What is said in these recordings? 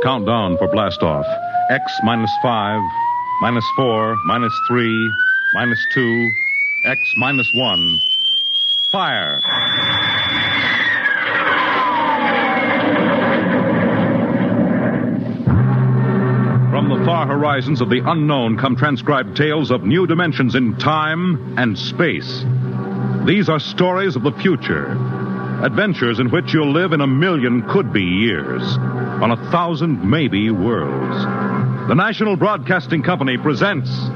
Countdown for blastoff. X -5, -4, -3, -2, X -1. Fire! From the far horizons of the unknown come transcribed tales of new dimensions in time and space. These are stories of the future. Adventures in which you'll live in 1,000,000 could-be years, on 1,000 maybe worlds. The National Broadcasting Company presents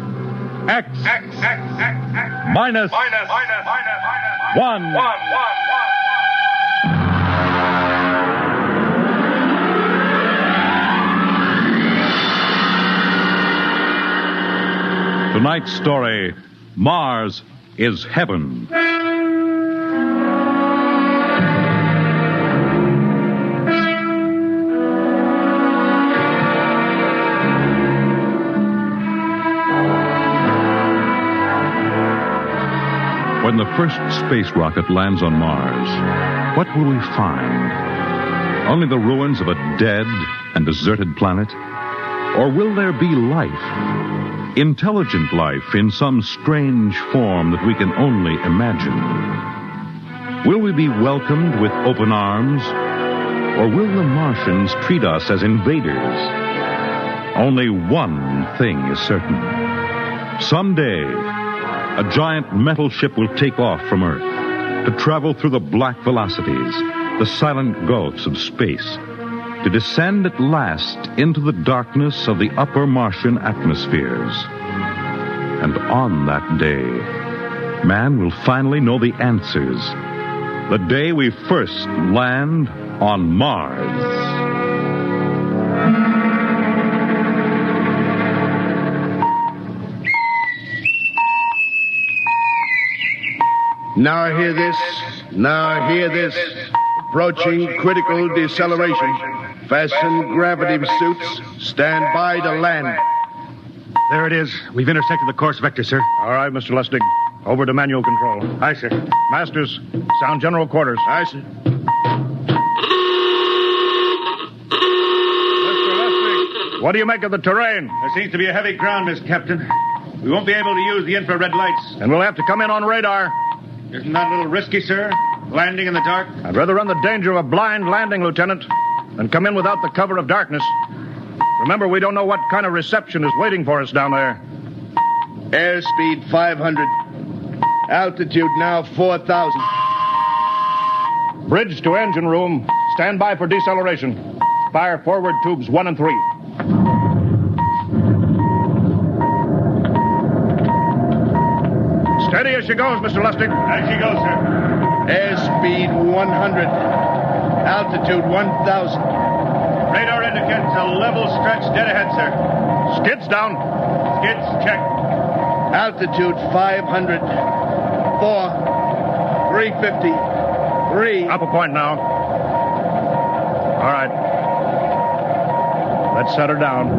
X minus one. Tonight's story, Mars is Heaven. When the first space rocket lands on Mars, what will we find? Only the ruins of a dead and deserted planet? Or will there be life? Intelligent life in some strange form that we can only imagine? Will we be welcomed with open arms? Or will the Martians treat us as invaders? Only one thing is certain. Someday, a giant metal ship will take off from Earth to travel through the black velocities, the silent gulfs of space, to descend at last into the darkness of the upper Martian atmospheres. And on that day, man will finally know the answers. The day we first land on Mars. Now hear this. Approaching critical deceleration. Fasten gravity suits. Stand by to land. There it is. We've intersected the course vector, sir. All right, Mr. Lustig. Over to manual control. Aye, sir. Masters, sound general quarters. Aye, sir. Mr. Lustig, what do you make of the terrain? There seems to be a heavy ground, Miss Captain. We won't be able to use the infrared lights. And we'll have to come in on radar. Isn't that a little risky, sir? Landing in the dark? I'd rather run the danger of a blind landing, Lieutenant, than come in without the cover of darkness. Remember, we don't know what kind of reception is waiting for us down there. Airspeed 500. Altitude now 4,000. Bridge to engine room. Stand by for deceleration. Fire forward tubes 1 and 3. Steady as she goes, Mr. Lustig. As she goes, sir. Airspeed 100. Altitude 1,000. Radar indicates a level stretch dead ahead, sir. Skids down. Skids check. Altitude 500. 4. 350. 3. Up a point now. All right. Let's set her down.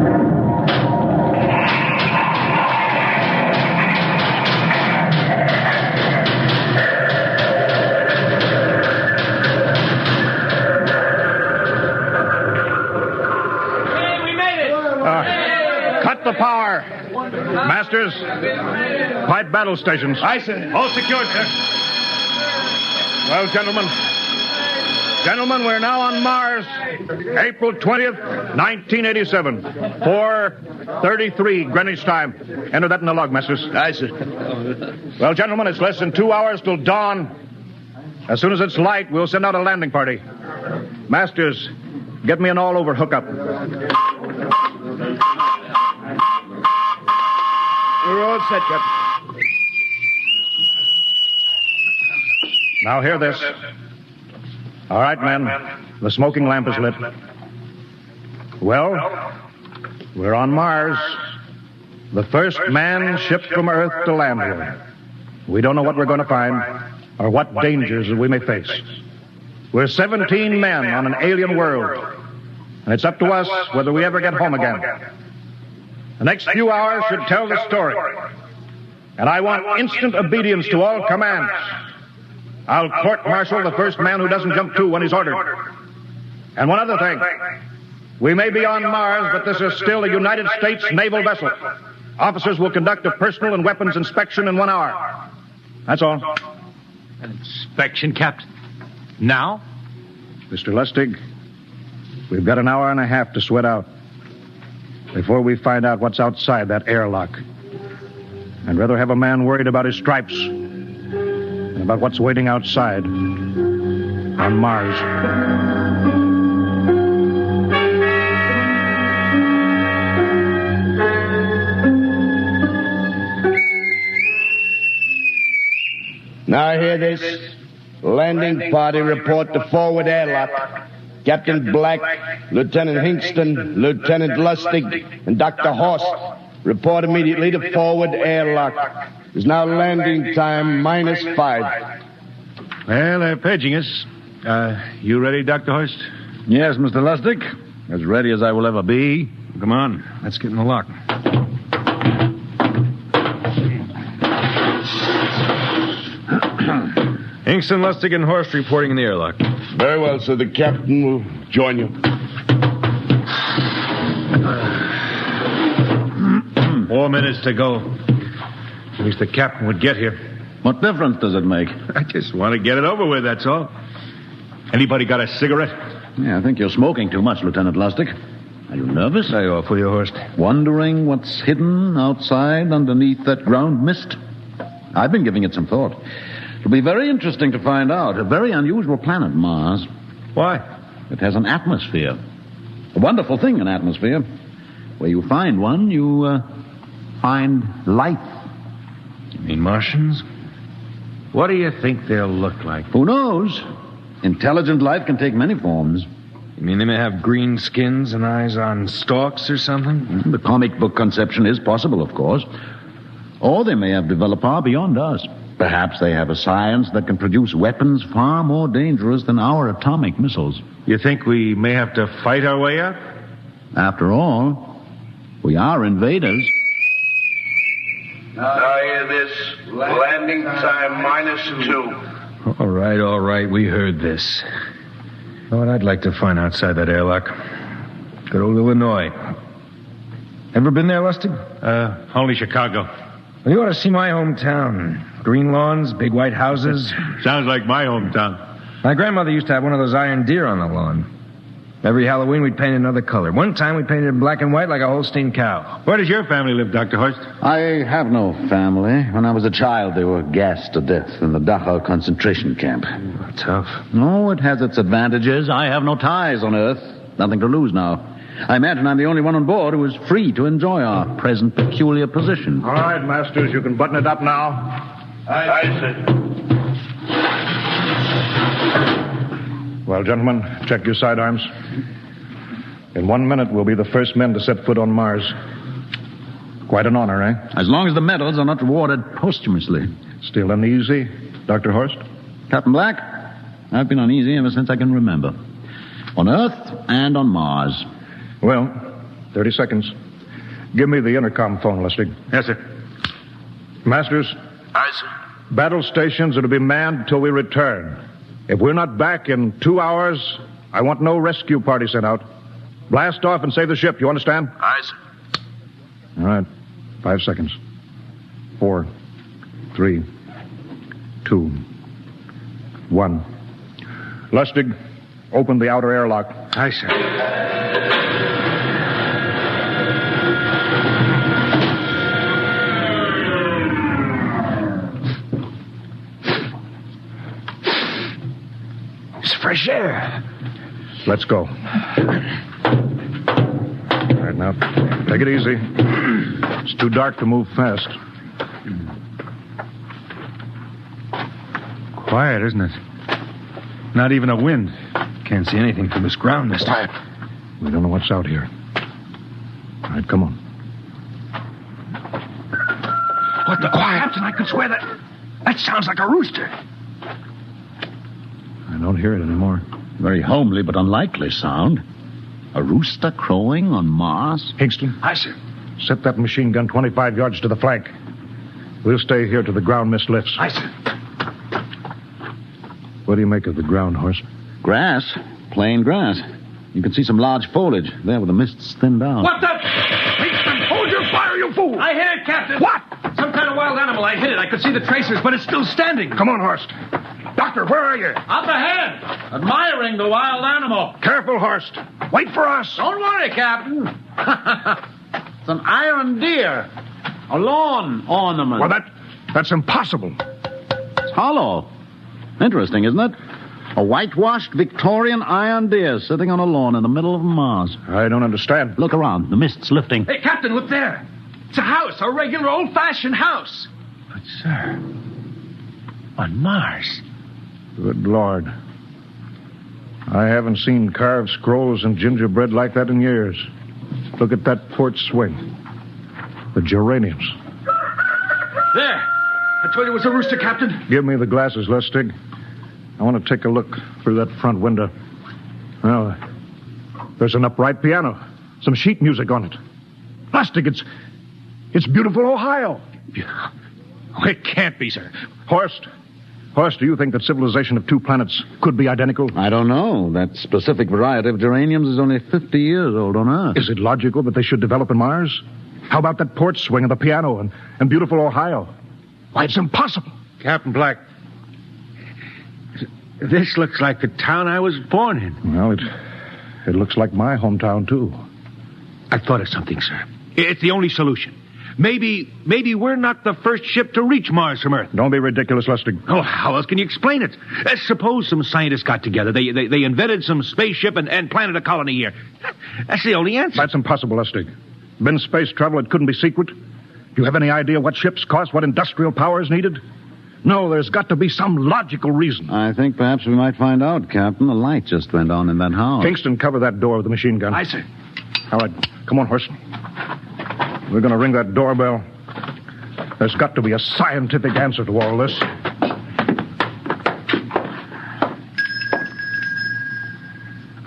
Cut the power. Masters, pipe battle stations. Aye, sir. All secured, sir. Well, gentlemen, we're now on Mars, April 20th, 1987, 4:33 Greenwich time. Enter that in the log, Masters. Aye, sir. Well, gentlemen, it's less than 2 hours till dawn. As soon as it's light, we'll send out a landing party. Masters, get me an all-over hookup. We're all set, Captain. Now hear this. All right, men. The smoking lamp is lit. Well, we're on Mars. The first man shipped from Earth to land here. We don't know what we're going to find or what dangers we may face. We're 17 men on an alien world, and it's up to us whether we ever get home again. The next few hours should tell the story. And I want instant obedience to all commands. I'll court-martial the first man who doesn't jump to when he's ordered. And one other thing. We may be on Mars, but this is still a United States naval vessel. Officers will conduct a personal and weapons inspection in 1 hour. That's all. An inspection, Captain? Now? Mr. Lustig, we've got an hour and a half to sweat out before we find out what's outside that airlock. I'd rather have a man worried about his stripes than about what's waiting outside on Mars. Now hear this. Landing party report to forward airlock. Captain Black, Lieutenant Hingston, Lieutenant Lustig, and Dr. Horst report immediately to forward airlock. There's now landing time -5. Well, they're paging us. You ready, Dr. Horst? Yes, Mr. Lustig. As ready as I will ever be. Come on, let's get in the lock. Hingston, Lustig, and Horst reporting in the airlock. Very well, sir. The captain will join you. 4 minutes to go. At least the captain would get here. What difference does it make? I just want to get it over with, that's all. Anybody got a cigarette? Yeah, I think you're smoking too much, Lieutenant Lustig. Are you nervous? Lay off, will you, Horst? Wondering what's hidden outside underneath that ground mist? I've been giving it some thought. It'll be very interesting to find out. A very unusual planet, Mars. Why? It has an atmosphere. A wonderful thing, an atmosphere. Where you find one, you find life. You mean Martians? What do you think they'll look like? Who knows? Intelligent life can take many forms. You mean they may have green skins and eyes on stalks or something? The comic book conception is possible, of course. Or they may have developed far beyond us. Perhaps they have a science that can produce weapons far more dangerous than our atomic missiles. You think we may have to fight our way out? After all, we are invaders. Now hear this. Landing time -2. All right. We heard this. You know what I'd like to find outside that airlock? Good old Illinois. Ever been there, Lustig? Only Chicago. Well, you ought to see my hometown. Green lawns, big white houses. Sounds like my hometown. My grandmother used to have one of those iron deer on the lawn. Every Halloween, we'd paint it another color. One time, we painted it black and white like a Holstein cow. Where does your family live, Dr. Horst? I have no family. When I was a child, they were gassed to death in the Dachau concentration camp. Tough. No, it has its advantages. I have no ties on Earth. Nothing to lose now. I imagine I'm the only one on board who is free to enjoy our present peculiar position. All right, Masters, you can button it up now. Aye, sir. Well, gentlemen, check your sidearms. In 1 minute, we'll be the first men to set foot on Mars. Quite an honor, eh? As long as the medals are not rewarded posthumously. Still uneasy, Dr. Horst? Captain Black, I've been uneasy ever since I can remember. On Earth and on Mars. Well, 30 seconds. Give me the intercom phone, Lustig. Yes, sir. Masters? Aye, sir. Battle stations are to be manned until we return. If we're not back in 2 hours, I want no rescue party sent out. Blast off and save the ship, you understand? Aye, sir. All right. 5 seconds. 4, 3, 2, 1. Lustig, open the outer airlock. Aye, sir. It's fresh air. Let's go. All right, now, take it easy. It's too dark to move fast. Quiet, isn't it? Not even a wind. Can't see anything from this ground this time. We don't know what's out here. All right, come on. What the quiet? Captain, I could swear that sounds like a rooster. I don't hear it anymore. Very homely but unlikely sound. A rooster crowing on Mars? Hingston. Aye, sir. Set that machine gun 25 yards to the flank. We'll stay here till the ground mist lifts. Aye, sir. What do you make of the ground, Horse? Grass. Plain grass. You can see some large foliage there where the mist's thinned down. What the? Hingston, hold your fire, you fool! I hit it, Captain. What? Some kind of wild animal. I hit it. I could see the tracers, but it's still standing. Come on, Horst. Doctor, where are you? Up ahead, admiring the wild animal. Careful, Horst. Wait for us. Don't worry, Captain. It's an iron deer. A lawn ornament. Well, that's impossible. It's hollow. Interesting, isn't it? A whitewashed Victorian iron deer sitting on a lawn in the middle of Mars. I don't understand. Look around. The mist's lifting. Hey, Captain, look there. It's a house, a regular old-fashioned house. But, sir, on Mars. Good Lord. I haven't seen carved scrolls and gingerbread like that in years. Look at that porch swing. The geraniums. There. I told you it was a rooster, Captain. Give me the glasses, Lustig. I want to take a look through that front window. Well, there's an upright piano. Some sheet music on it. Lustig, it's beautiful Ohio. Oh, it can't be, sir. Horst, do you think that civilization of two planets could be identical? I don't know. That specific variety of geraniums is only 50 years old on Earth. Is it logical that they should develop in Mars? How about that porch swing and the piano and beautiful Ohio? Why, it's impossible. Captain Black, this looks like the town I was born in. Well, it looks like my hometown, too. I thought of something, sir. It's the only solution. Maybe we're not the first ship to reach Mars from Earth. Don't be ridiculous, Lustig. Oh, how else can you explain it? Suppose some scientists got together. They invented some spaceship and planted a colony here. That's the only answer. That's impossible, Lustig. Been space travel, it couldn't be secret. Do you have any idea what ships cost, what industrial power is needed? No, there's got to be some logical reason. I think perhaps we might find out, Captain. A light just went on in that house. Kingston, cover that door with the machine gun. Aye, sir. All right, come on, Horst. We're going to ring that doorbell. There's got to be a scientific answer to all this.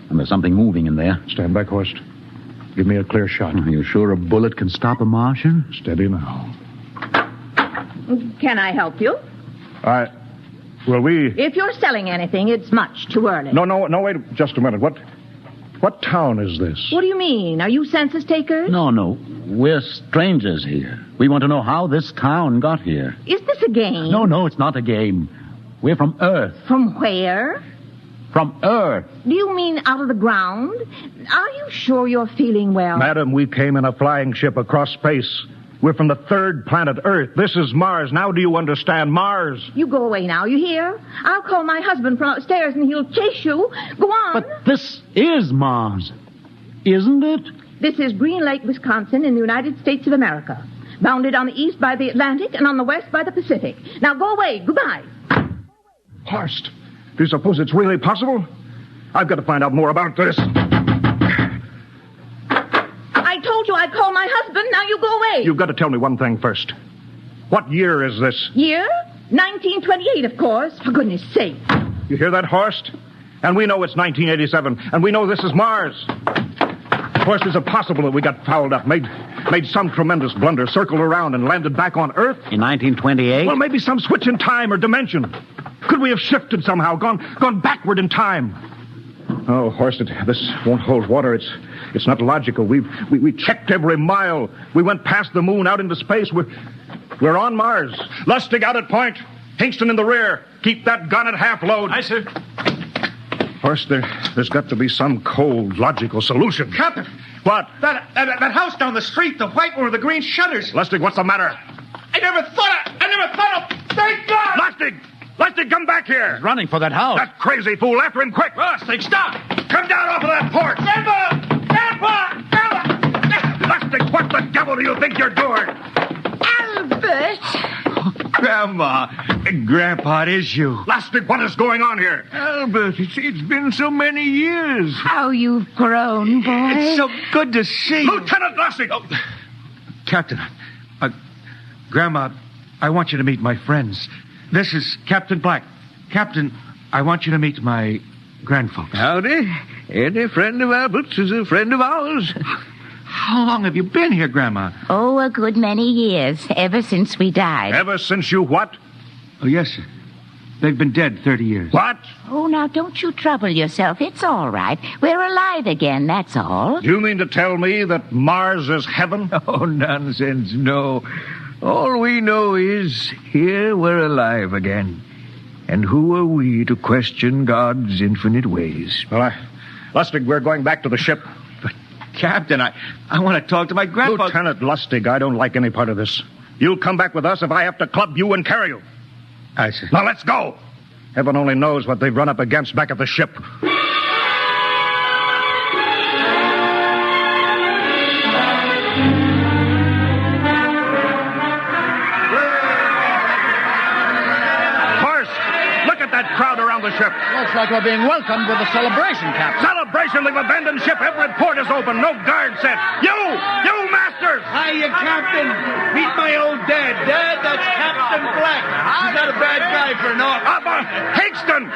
And there's something moving in there. Stand back, Horst. Give me a clear shot. Are you sure a bullet can stop a Martian? Steady now. Can I help you? Well, If you're selling anything, it's much too early. No, wait just a minute. What town is this? What do you mean? Are you census takers? No. We're strangers here. We want to know how this town got here. Is this a game? No, it's not a game. We're from Earth. From where? From Earth. Do you mean out of the ground? Are you sure you're feeling well? Madam, we came in a flying ship across space. We're from the third planet, Earth. This is Mars. Now do you understand? Mars. You go away now, you hear? I'll call my husband from upstairs and he'll chase you. Go on. But this is Mars, isn't it? This is Green Lake, Wisconsin, in the United States of America. Bounded on the east by the Atlantic and on the west by the Pacific. Now go away. Goodbye. Horst, do you suppose it's really possible? I've got to find out more about this. I told you I'd call my husband. Now you go away. You've got to tell me one thing first. What year is this? Year? 1928, of course. For goodness sake. You hear that, Horst? And we know it's 1987, and we know this is Mars. Horst, is it possible that we got fouled up, made some tremendous blunder, circled around, and landed back on Earth? In 1928? Well, maybe some switch in time or dimension. Could we have shifted somehow, gone backward in time? Oh, Horst, this won't hold water. It's not logical. We checked every mile. We went past the moon, out into space. We're on Mars. Lustig out at point. Hingston in the rear. Keep that gun at half load. Aye, sir. Horst, there's got to be some cold, logical solution. Captain. What? That house down the street, the white one with the green shutters. Lustig, what's the matter? I never thought of... Thank God! Lustig, come back here. He's running for that house. That crazy fool. After him, quick. Lustig, stop! Come down off of that porch. Grandpa! Lustig, what the devil do you think you're doing? Albert! Grandpa, it is you. Lustig, what is going on here? Albert, it's been so many years. How you've grown, boy. It's so good to see you. Lieutenant Lustig! Oh. Captain, Grandma, I want you to meet my friends. This is Captain Black. Captain, I want you to meet my grandfolks. Howdy. Any friend of Albert's is a friend of ours. How long have you been here, Grandma? Oh, a good many years, ever since we died. Ever since you what? Oh, yes, sir. They've been dead 30 years. What? Oh, now, don't you trouble yourself. It's all right. We're alive again, that's all. Do you mean to tell me that Mars is heaven? Oh, nonsense, no. All we know is here we're alive again. And who are we to question God's infinite ways? Well, Lustig, we're going back to the ship. But, Captain, I want to talk to my grandpa. Lieutenant Lustig, I don't like any part of this. You'll come back with us if I have to club you and carry you. I see. Now, let's go. Heaven only knows what they've run up against back at the ship. That crowd around the ship. Looks like we're being welcomed with a celebration, Captain. Celebration? They've abandoned ship. Every port is open. No guard set. You masters! Hiya, Captain. Meet my old dad. Dad, that's Captain Black. He's not a bad guy for an officer. Higston!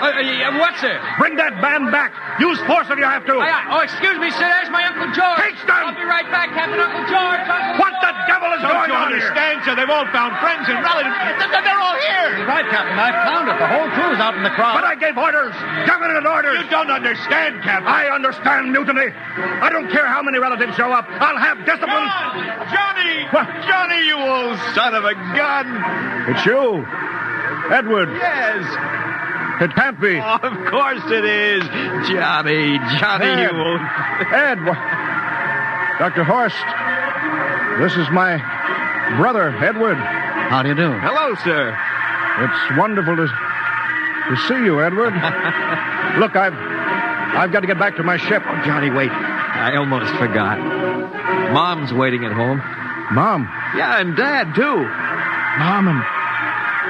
What's it? Bring that band back. Use force if you have to. Excuse me, sir. There's my Uncle George. Higston! I'll be right back, Captain. Uncle George. What the devil is going on here? Understand, sir? They've all found friends and relatives. They're all here. You're right, Captain. I've found it. The whole crew's out in the crowd. But I gave orders. Definite orders. You don't understand, Captain. I understand mutiny. I don't care how many relatives show up. I'll have discipline. Johnny! What? Johnny, you old son of a gun! It's you. Edward. Yes. It can't be. Oh, of course it is. Johnny, Ed. you old... Ed. Dr. Horst. This is my brother, Edward. How do you do? Hello, sir. It's wonderful to see you, Edward. Look, I've got to get back to my ship. Oh, Johnny, wait. I almost forgot. Mom's waiting at home. Mom? Yeah, and Dad, too. Mom and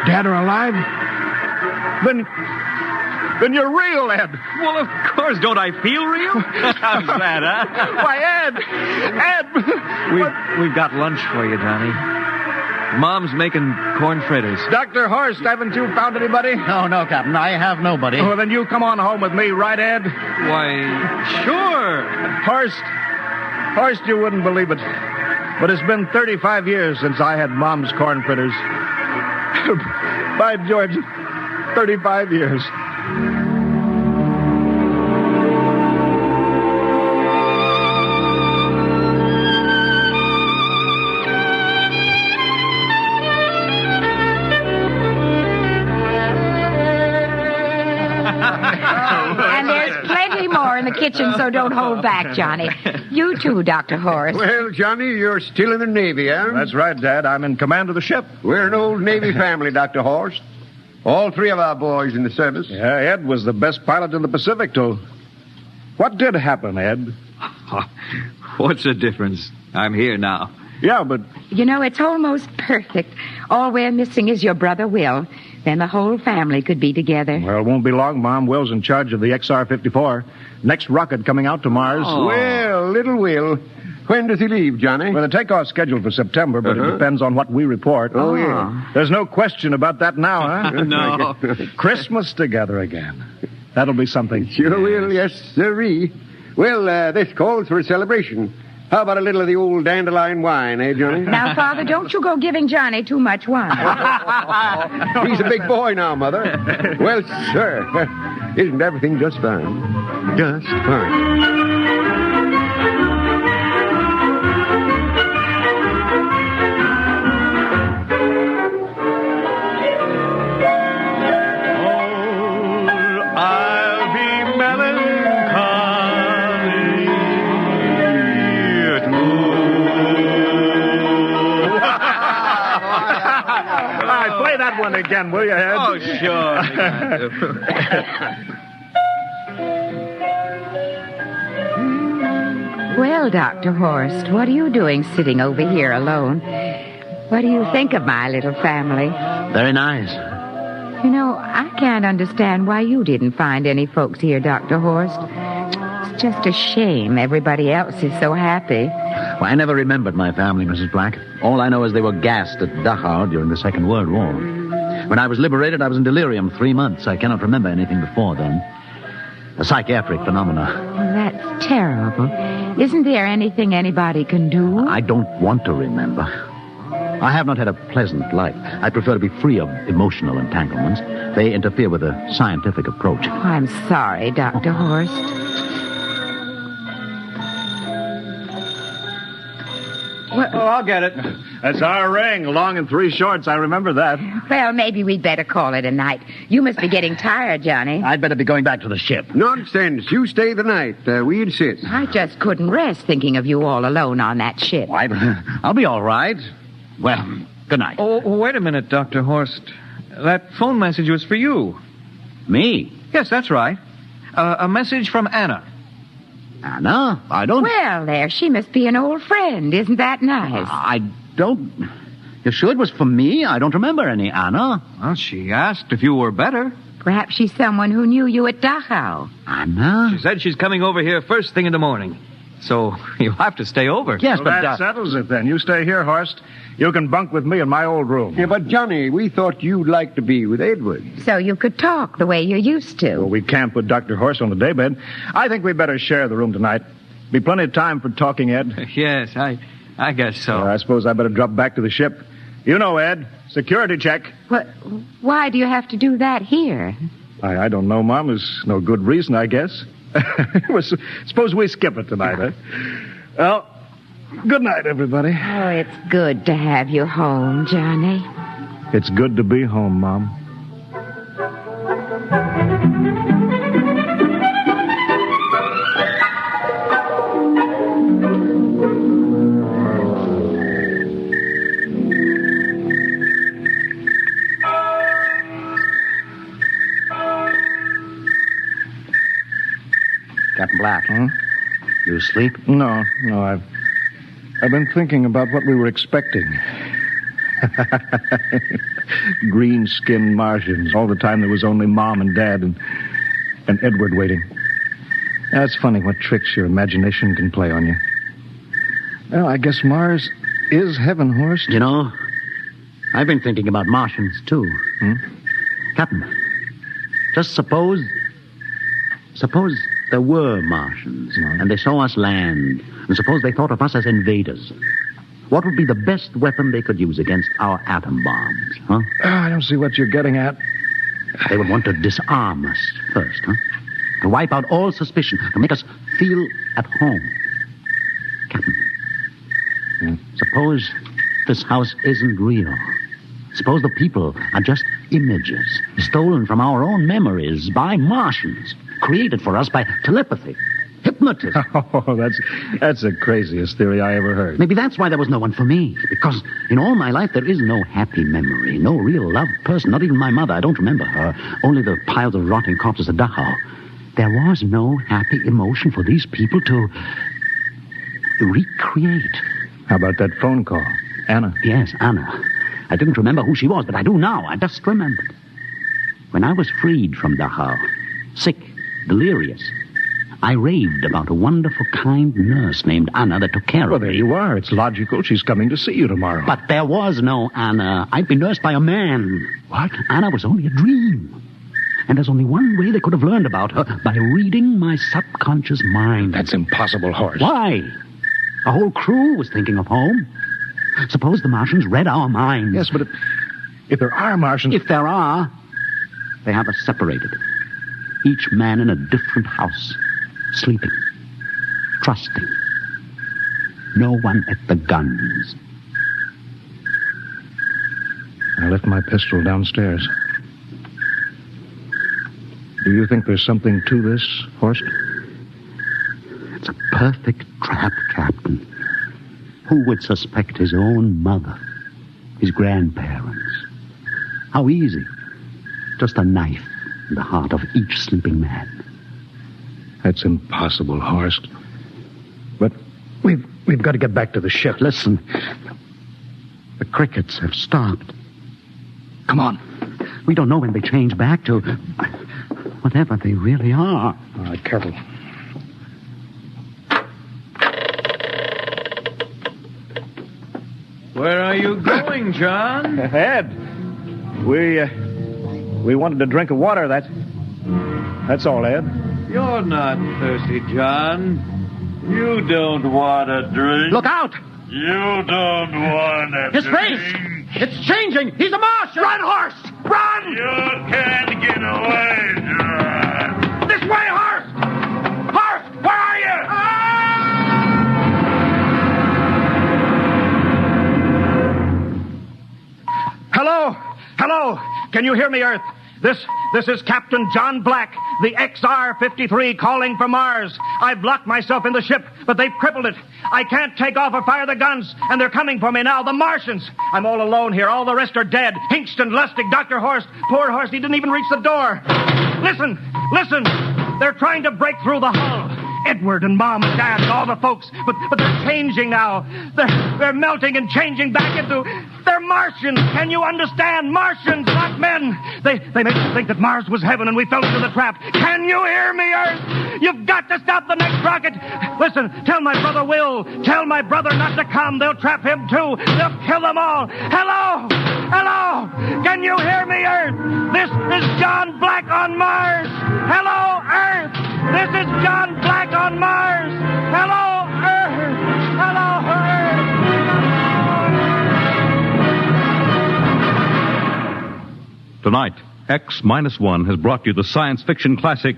Dad are alive? Then you're real, Ed. Well, of course. Don't I feel real? How's that, huh? Why, Ed! We've got lunch for you, Johnny. Mom's making corn fritters. Dr. Horst, haven't you found anybody? No, Captain. I have nobody. Oh, then you come on home with me, right, Ed? Why, sure. Horst, you wouldn't believe it, but it's been 35 years since I had Mom's corn fritters. By George, 35 years. And there's plenty more in the kitchen, so don't hold back, Johnny. You too, Dr. Horst. Well, Johnny, you're still in the Navy, huh? That's right, Dad. I'm in command of the ship. We're an old Navy family, Dr. Horst. All three of our boys in the service. Yeah, Ed was the best pilot in the Pacific, too. What did happen, Ed? What's the difference? I'm here now. Yeah, but... You know, it's almost perfect. All we're missing is your brother, Will. Then the whole family could be together. Well, it won't be long, Mom. Will's in charge of the XR-54. Next rocket coming out to Mars. Oh. Well, little Will. When does he leave, Johnny? Well, the takeoff's scheduled for September, but it depends on what we report. Oh, yeah. There's no question about that now, huh? No. Christmas together again. That'll be something. Sure will, yes, sirree. Well, this calls for a celebration. How about a little of the old dandelion wine, eh, Johnny? Now, Father, don't you go giving Johnny too much wine. He's a big boy now, Mother. Well, sir, isn't everything just fine? Just fine. One again, will you, Ed? Oh, sure. Well, Dr. Horst, what are you doing sitting over here alone? What do you think of my little family? Very nice. You know, I can't understand why you didn't find any folks here, Dr. Horst. It's just a shame everybody else is so happy. Well, I never remembered my family, Mrs. Black. All I know is they were gassed at Dachau during the Second World War. When I was liberated, I was in delirium 3 months. I cannot remember anything before then. A psychiatric phenomena. Well, that's terrible. Isn't there anything anybody can do? I don't want to remember. I have not had a pleasant life. I prefer to be free of emotional entanglements. They interfere with a scientific approach. Oh, I'm sorry, Dr. Horst. Oh, I'll get it. That's our ring, long and 3 shorts. I remember that. Well, maybe we'd better call it a night. You must be getting tired, Johnny. I'd better be going back to the ship. Nonsense. You stay the night. We insist. I just couldn't rest thinking of you all alone on that ship. I'll be all right. Well, good night. Oh, wait a minute, Dr. Horst. That phone message was for you. Me? Yes, that's right. A message from Anna. Anna? I don't... Well, there, she must be an old friend. Isn't that nice? I don't... You sure it was for me? I don't remember any Anna. Well, she asked if you were better. Perhaps she's someone who knew you at Dachau. Anna? She said she's coming over here first thing in the morning. So you'll have to stay over. Yes, Well, but... that settles it, then. You stay here, Horst. You can bunk with me in my old room. Yeah, but Johnny, we thought you'd like to be with Edward. So you could talk the way you used to. Well, we can't put Dr. Horst on the daybed. I think we better share the room tonight. Be plenty of time for talking, Ed. Yes, I guess so. I suppose I better drop back to the ship. You know, Ed, security check. What? Why do you have to do that here? I don't know, Mom. There's no good reason, I guess. Well, suppose we skip it tonight, eh? Well, good night, everybody. Oh, it's good to have you home, Johnny. It's good to be home, Mom. Captain Black. You asleep? No, I've been thinking about what we were expecting. Green-skinned Martians. All the time there was only Mom and Dad and Edward waiting. That's funny what tricks your imagination can play on you. Well, I guess Mars is heaven, Horst. You know, I've been thinking about Martians, too. Captain, just suppose there were Martians, and they saw us land, and suppose they thought of us as invaders. What would be the best weapon they could use against our atom bombs, huh? I don't see what you're getting at. They would want to disarm us first, huh? To wipe out all suspicion, to make us feel at home. Captain, suppose this house isn't real. Suppose the people are just images, stolen from our own memories by Martians, created for us by telepathy, hypnotism. Oh, that's the craziest theory I ever heard. Maybe that's why there was no one for me, because in all my life there is no happy memory, no real loved person, not even my mother. I don't remember her, only the piles of rotting corpses at Dachau. There was no happy emotion for these people to recreate. How about that phone call? Anna? Yes, Anna. I didn't remember who she was, but I do now. I just remembered. When I was freed from Dachau, sick, delirious, I raved about a wonderful, kind nurse named Anna that took care of me. Well, there you are. It's logical. She's coming to see you tomorrow. But there was no Anna. I'd been nursed by a man. What? Anna was only a dream. And there's only one way they could have learned about her, by reading my subconscious mind. That's impossible, Horst. Why? The whole crew was thinking of home. Suppose the Martians read our minds. Yes, but if there are Martians... If there are, they have us separated. Each man in a different house, sleeping, trusting. No one at the guns. I left my pistol downstairs. Do you think there's something to this, Horst? It's a perfect trap, Captain. Who would suspect his own mother, his grandparents? How easy. Just a knife in the heart of each sleeping man. That's impossible, Horst. But we've got to get back to the ship. Listen. The crickets have stopped. Come on. We don't know when they change back to whatever they really are. All right, careful. Where are you going, John? Ed, we wanted to drink of water. That's all, Ed. You're not thirsty, John. You don't want a drink. Look out! You don't want to. His face! It's changing! He's a Martian! Run, horse! Run! You can't get away, John. This way, horse! Horse, where are you? Hello? Hello? Can you hear me, Earth? This is Captain John Black, the XR-53 calling from Mars. I've locked myself in the ship, but they've crippled it. I can't take off or fire the guns, and they're coming for me now, the Martians. I'm all alone here. All the rest are dead. Hingston, Lustig, Dr. Horst. Poor Horst, he didn't even reach the door. Listen. They're trying to break through the hull. Edward and Mom and Dad and all the folks, but they're changing now. They're melting and changing back into... They're Martians. Can you understand? Martians, not men. They made us think that Mars was heaven and we fell into the trap. Can you hear me, Earth? You've got to stop the next rocket. Listen, tell my brother Will. Tell my brother not to come. They'll trap him too. They'll kill them all. Hello? Can you hear me, Earth? This is John Black on Mars. Hello, Earth. This is John Black on Mars. Hello, Earth. Hello, Earth. Tonight, X-1 has brought you the science fiction classic,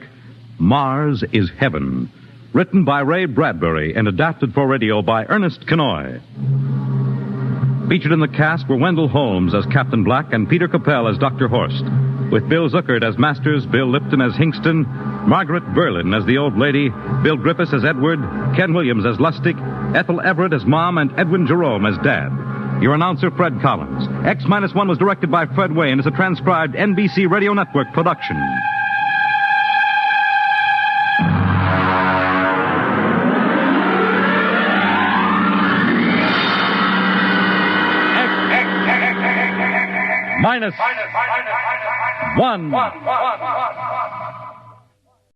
Mars is Heaven, written by Ray Bradbury and adapted for radio by Ernest Kenoy. Featured in the cast were Wendell Holmes as Captain Black and Peter Capell as Dr. Horst, with Bill Zuckert as Masters, Bill Lipton as Hingston, Margaret Berlin as the old lady, Bill Griffiths as Edward, Ken Williams as Lustig, Ethel Everett as Mom, and Edwin Jerome as Dad. Your announcer, Fred Collins. X-1 was directed by Fred Way and is a transcribed NBC Radio Network production. X-1.